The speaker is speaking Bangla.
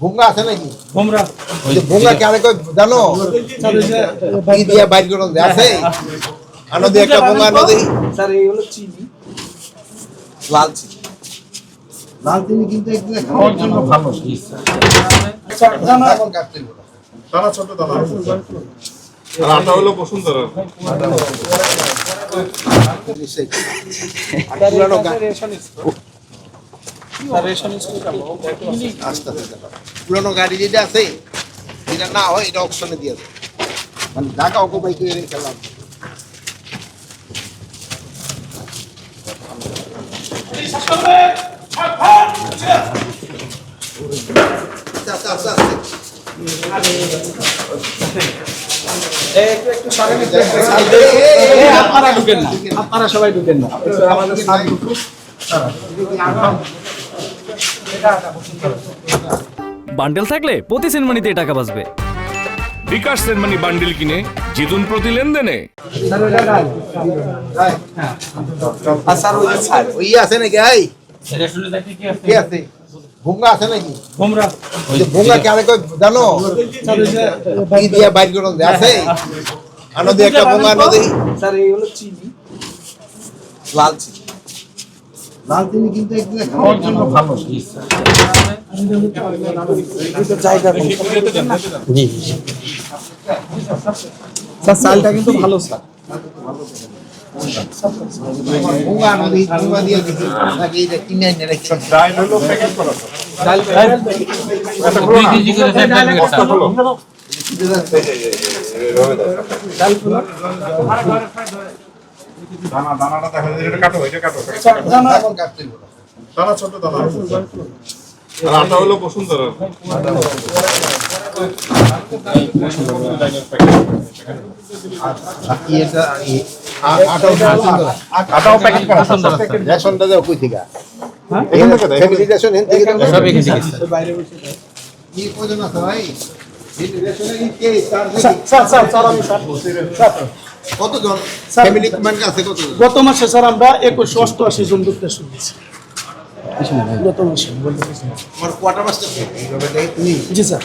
ভুঙ্গা আছে নাকি? ভোমরা ওই যে ভুঙ্গা কি আরে কই জানো? কি দিয়া বাইর করন আছে? আনদে একটা ভুঙ্গা নদী স্যার এই হলো চিনি। লাল চিনি। লাল চিনি কিন্তু এগুলো খাওয়ার জন্য ভালো। এখন কাটতে হবে। দানা ছোট দানা আর আটা হলো বসুন্ধরা পুরানো পুরানো গাড়ি যেটা আছে এটা না হয় এটা অপশনে দিয়ে দেয় মানে ঢাকা অকুপাই করে খেলাম আপনারা ঢুকেন না, আপনারা সবাই ঢুকেন না। আমাদের স্যার ঢুকুক। বান্ডেল থাকলে প্রতি সেনমানিতে টাকা বাঁচবে। বিকাশ সেনমানি বান্ডিল কিনে জিতুন প্রতি লেনদেনে। আর স্যার ওই স্যার ওই আছে নাকি এই কি আছে ভুঙ্গা আছে নাকি? ভোমরা ওই যে ভুঙ্গা কি আরে কই জানো? কি দিয়া বাইর করন আছে? আনদে একটা ভুঙ্গা নদী স্যার এই হলো চিনি। লাল চিনি। লাল চিনি কিন্তু এগুলো খাওয়ার জন্য ভালো। স্যার চালটা কিন্তু ভালো স্যার। ভুঙ্গা নদী ভুঙ্গা দিয়ে দিছি নাকি এটা কিনে এনে রাখছি ডাইল হলো প্যাকেট করা ডাল এটা হলো না বস্তা হলো দানা দানাটা দেখা যায় এটা কাটো এটা কাটো এখন কাটতে হবে দানা ছোট দানা আর আটা হলো বসুন্ধরা বাকি এটা আটাও প্যাকেট করা রেশনটা দাও কই থেকে এখান থেকে দেয় ফ্যামিলি রেশন এখান থেকে দাও সব এখান থেকে। বাইরে বসে কি প্রয়োজন আছে ভাই এই রেশনে কি কে চার স্যার আমি স্যার কতজন ফ্যামিলি মেম্বার আছে কতজন গত মাসে স্যার আমরা 2188 জন ঢুকতে শুনেছি। গত মাসে বলতে পারছি না। আমার কোয়ার্টার মাস্টার এইভাবে দেখে তুমি জি স্যার